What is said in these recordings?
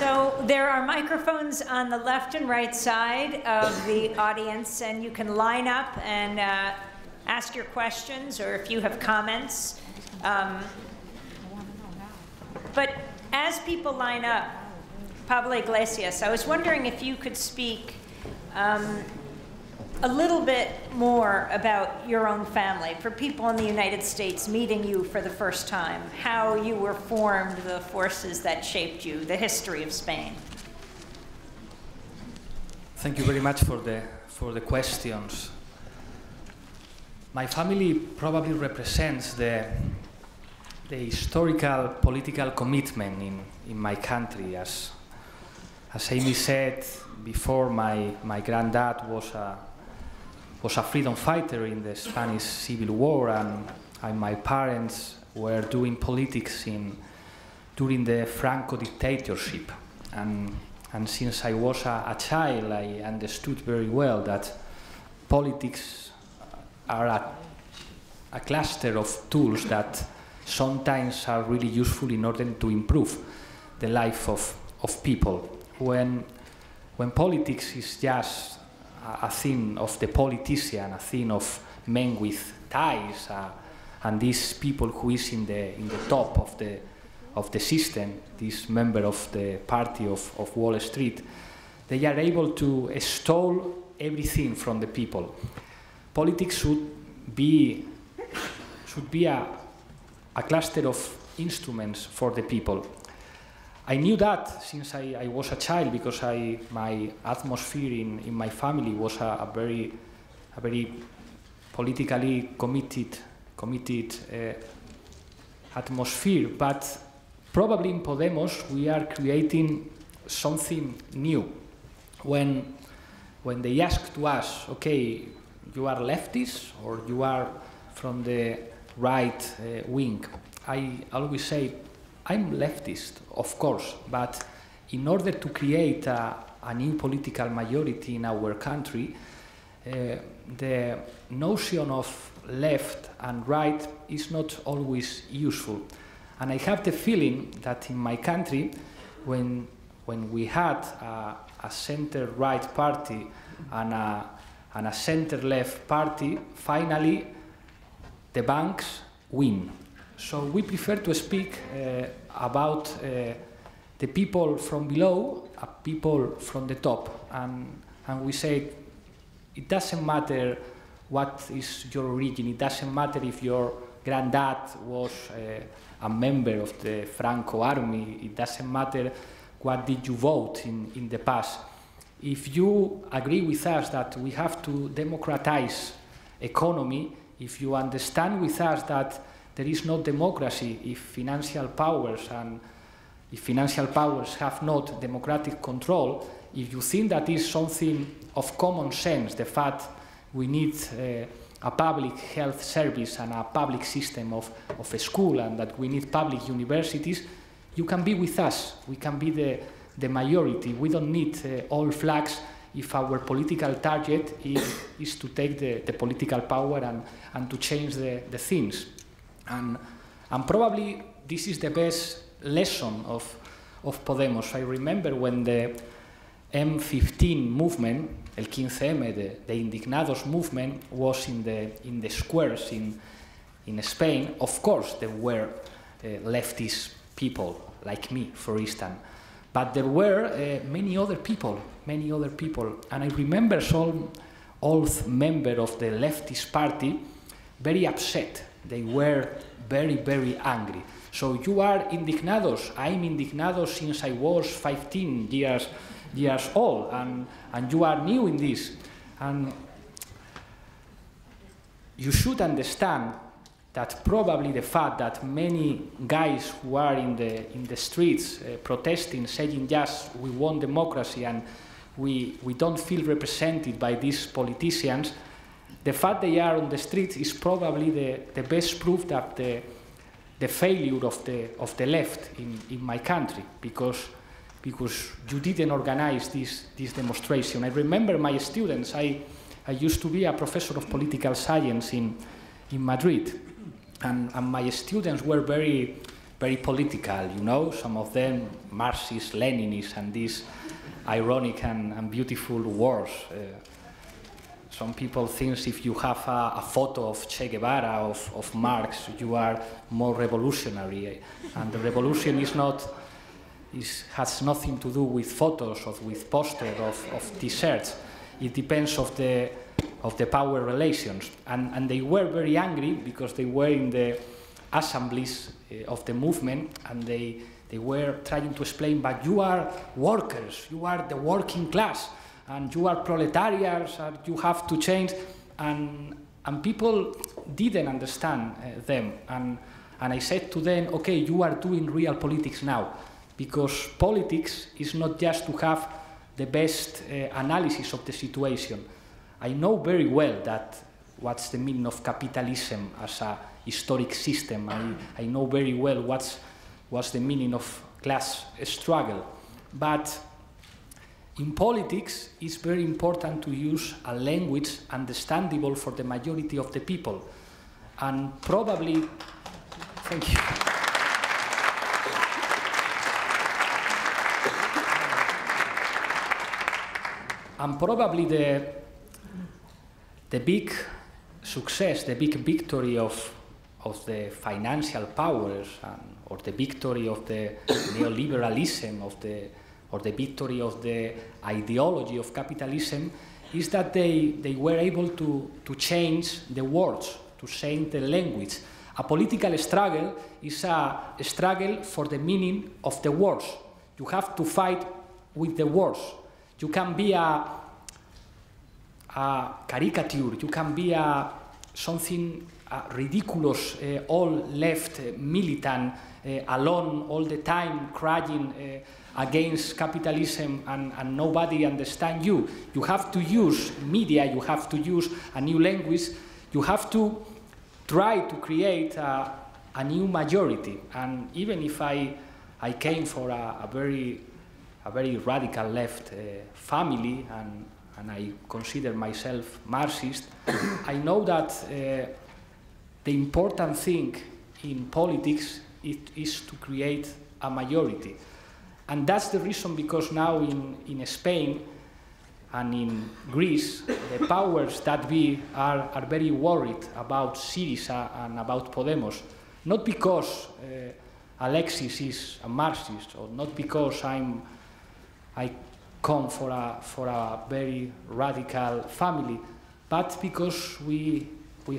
So there are microphones on the left and right side of the audience, and you can line up and ask your questions, or if you have comments. But as people line up, Pablo Iglesias, I was wondering if you could speak a little bit more about your own family, for people in the United States meeting you for the first time, how you were formed, the forces that shaped you, the history of Spain. Thank you very much for the questions. My family probably represents the historical political commitment in my country. As Amy said before, my granddad was a freedom fighter in the Spanish Civil War, and my parents were doing politics during the Franco dictatorship. And since I was a child, I understood very well that politics are a cluster of tools that sometimes are really useful in order to improve the life of people. When politics is just a thing of the politician, a thing of men with ties, and these people who is in the top of the system, this member of the party of Wall Street, they are able to extol everything from the people. Politics should be a cluster of instruments for the people. I knew that since I was a child, because my atmosphere in my family was a very politically committed atmosphere. But probably in Podemos we are creating something new. When they ask to us, okay, you are leftist or you are from the right wing, I always say, I'm leftist, of course, but in order to create a new political majority in our country, the notion of left and right is not always useful. And I have the feeling that in my country, when we had a center-right party and a center-left party, finally the banks win. So we prefer to speak about the people from below, people from the top, and we say it doesn't matter what is your origin, it doesn't matter if your granddad was a member of the Franco army, it doesn't matter what did you vote in the past. If you agree with us that we have to democratize economy, if you understand with us that there is no democracy if financial powers have not democratic control, if you think that is something of common sense, the fact we need a public health service and a public system of a school, and that we need public universities, you can be with us. We can be the majority. We don't need all flags if our political target is to take the political power and to change the things. And probably this is the best lesson of Podemos. I remember when the M15 movement, el 15M, the Indignados movement, was in the squares in Spain. Of course, there were leftist people like me, for instance, but there were many other people. And I remember some old member of the leftist party very upset. They were very angry. So you are indignados. I'm indignado since I was 15 years old, and you are new in this. And you should understand that probably the fact that many guys who are in the streets protesting, saying, yes, we want democracy, and we don't feel represented by these politicians, the fact they are on the streets is probably the best proof that the failure of the left in my country, because you didn't organize this demonstration. I remember my students. I used to be a professor of political science in Madrid, and my students were very very political, you know, some of them Marxist, Leninist, and these ironic and beautiful words. Some people think if you have a photo of Che Guevara, of Marx, you are more revolutionary. And the revolution has nothing to do with photos or with posters of T-shirts. It depends of the power relations. And they were very angry because they were in the assemblies of the movement, and they were trying to explain, but you are workers, you are the working class, and you are proletarians, and you have to change. And people didn't understand them. And I said to them, okay, you are doing real politics now, because politics is not just to have the best analysis of the situation. I know very well that what's the meaning of capitalism as a historic system. I know very well what's the meaning of class struggle. But in politics, it's very important to use a language understandable for the majority of the people. And probably, thank you. And probably the big success, the big victory of the financial powers, or the victory of the neoliberalism, or the victory of the ideology of capitalism, is that they were able to change the words, to change the language. A political struggle is a struggle for the meaning of the words. You have to fight with the words. You can be a caricature, you can be something ridiculous, all left militant, alone all the time, crying against capitalism, and nobody understands you. You have to use media, you have to use a new language, you have to try to create a new majority. And even if I came from a very radical left family, and I consider myself Marxist, I know that the important thing in politics is to create a majority. And that's the reason because now in Spain and in Greece, the powers that be are very worried about Syriza and about Podemos. Not because Alexis is a Marxist, or not because I come for a very radical family, but because we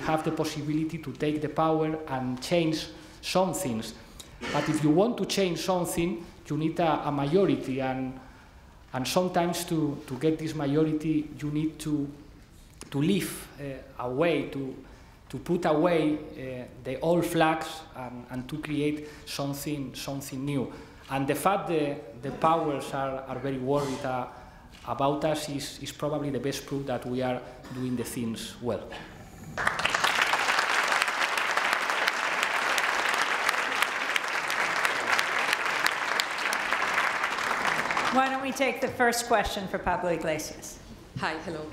have the possibility to take the power and change some things. But if you want to change something, you need a majority, and sometimes to get this majority, you need to leave away, to put away the old flags and to create something new. And the fact that the powers are very worried about us is probably the best proof that we are doing the things well. Why don't we take the first question for Pablo Iglesias? Hi, hello.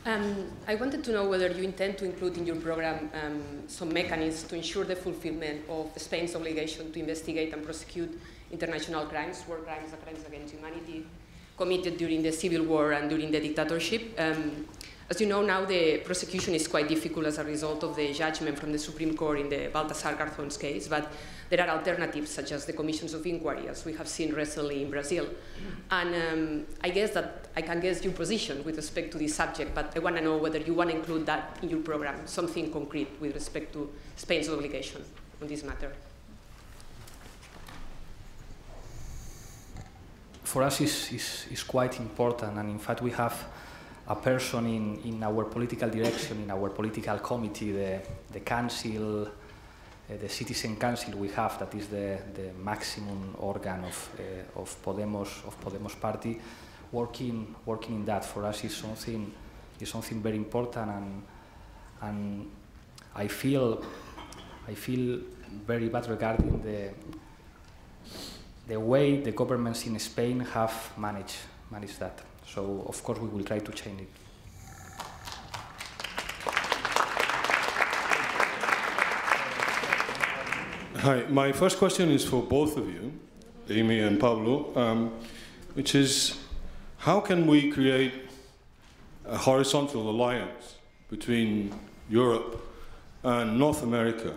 I wanted to know whether you intend to include in your program some mechanisms to ensure the fulfillment of Spain's obligation to investigate and prosecute international crimes, war crimes, and crimes against humanity committed during the civil war and during the dictatorship. As you know, now the prosecution is quite difficult as a result of the judgment from the Supreme Court in the Baltasar Garzón's case, but there are alternatives such as the commissions of inquiry, as we have seen recently in Brazil. And I guess that I can guess your position with respect to this subject, but I want to know whether you want to include that in your program, something concrete with respect to Spain's obligation on this matter. For us, it's quite important, and in fact, we have a person in our political direction, in our political committee, the council, the citizen council we have, that is the maximum organ of Podemos party, working in that. For us, is something very important, and I feel very bad regarding the way the governments in Spain have managed that. So, of course, we will try to change it. Hi, my first question is for both of you, Amy and Pablo, which is, how can we create a horizontal alliance between Europe and North America,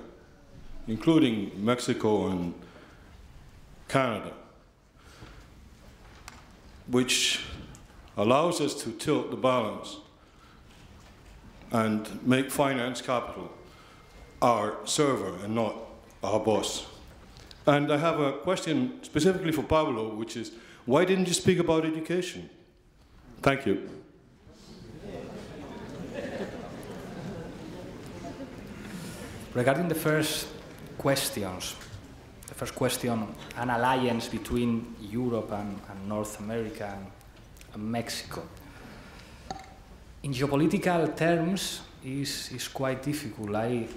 including Mexico and Canada, which allows us to tilt the balance and make finance capital our server and not our boss? And I have a question specifically for Pablo, which is, why didn't you speak about education? Thank you. Regarding the first question, an alliance between Europe and North America and Mexico. In geopolitical terms, is quite difficult. I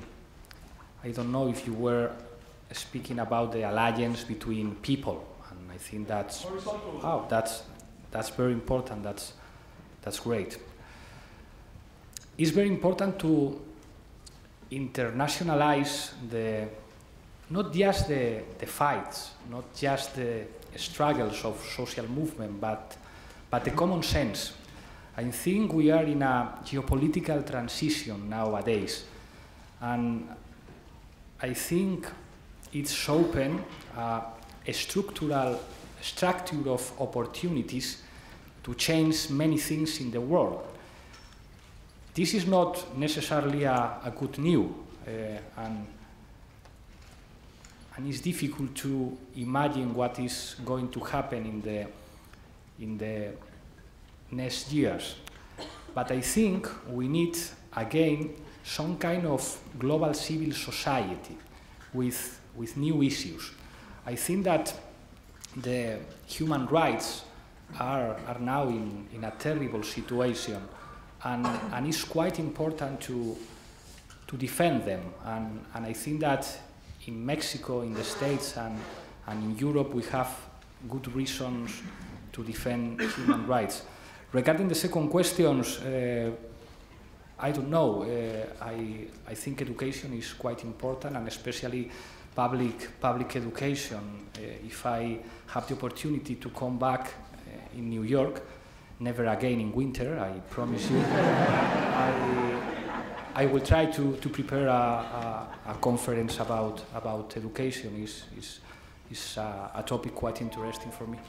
don't know if you were speaking about the alliance between people, and I think that's that's very important. That's great. It's very important to internationalize not just the fights, not just the struggles of social movement, but the common sense. I think we are in a geopolitical transition nowadays, and I think it's open a structure of opportunities to change many things in the world. This is not necessarily a good news, and it's difficult to imagine what is going to happen in the next years. But I think we need, again, some kind of global civil society with new issues. I think that the human rights are now in a terrible situation, and it's quite important to defend them. And I think that in Mexico, in the States, and in Europe, we have good reasons to defend human rights. Regarding the second question, I don't know. I think education is quite important, and especially public education. If I have the opportunity to come back in New York, never again in winter, I promise you, I will try to prepare a conference about education. Is a topic quite interesting for me.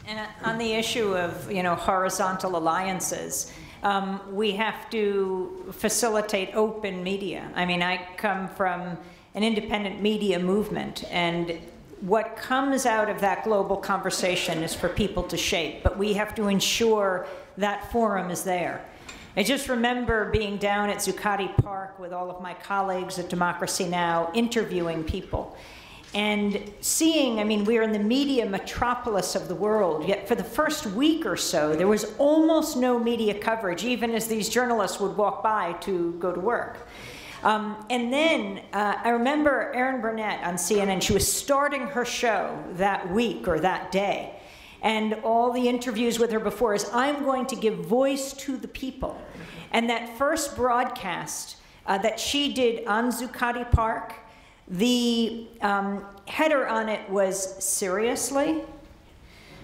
And on the issue of, horizontal alliances, we have to facilitate open media. I mean, I come from an independent media movement, and what comes out of that global conversation is for people to shape, but we have to ensure that forum is there. I just remember being down at Zuccotti Park with all of my colleagues at Democracy Now! Interviewing people. And seeing, I mean, we're in the media metropolis of the world, yet for the first week or so, there was almost no media coverage, even as these journalists would walk by to go to work. And then I remember Erin Burnett on CNN, she was starting her show that week or that day. And all the interviews with her before is, I'm going to give voice to the people. And that first broadcast that she did on Zuccotti Park, the header on it was, seriously?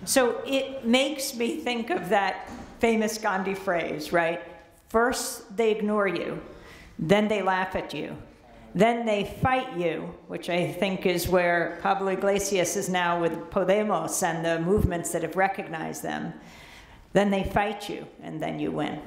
So it makes me think of that famous Gandhi phrase, right? First they ignore you, then they laugh at you, then they fight you, which I think is where Pablo Iglesias is now with Podemos and the movements that have recognized them. Then they fight you, and then you win.